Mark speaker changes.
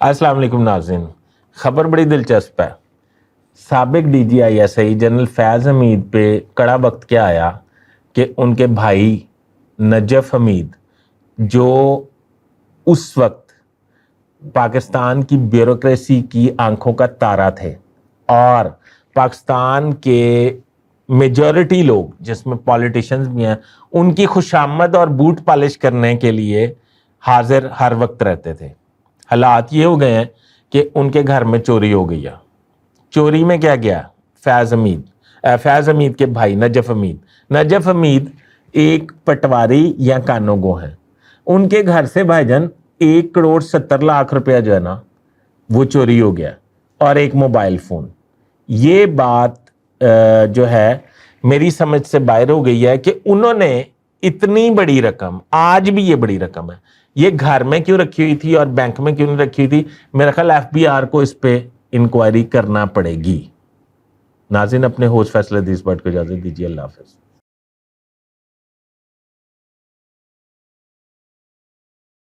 Speaker 1: अस्सलाम वालेकुम नाज़रीन, खबर बड़ी दिलचस्प है। साबिक DGISI जनरल फैज़ हमीद पे कड़ा वक्त क्या आया कि उनके भाई नजफ हमीद, जो उस वक्त पाकिस्तान की ब्यूरोक्रेसी की आंखों का तारा थे और पाकिस्तान के मेजॉरिटी लोग, जिसमें पॉलिटिशियंस भी हैं, उनकी खुशामद और बूट पॉलिश करने के लिए हाजिर हर वक्त रहते थे। हालात ये हो गए हैं कि उनके घर में चोरी हो गई है। चोरी में क्या गया? फैज़ हमीद के भाई नजफ हमीद एक पटवारी या कानूगो हैं। उनके घर से भाईजान 1,70,00,000 रुपया जो है ना, वो चोरी हो गया और एक मोबाइल फ़ोन। ये बात जो है मेरी समझ से बाहर हो गई है कि उन्होंने इतनी बड़ी रकम, आज भी ये बड़ी रकम है, ये घर में क्यों रखी हुई थी और बैंक में क्यों नहीं रखी हुई थी? मेरा ख्याल FBR को इस पे इंक्वायरी करना पड़ेगी। नाज़रीन, अपने होश फैसले को इजाज़त दीजिए। अल्लाह हाफ़िज़।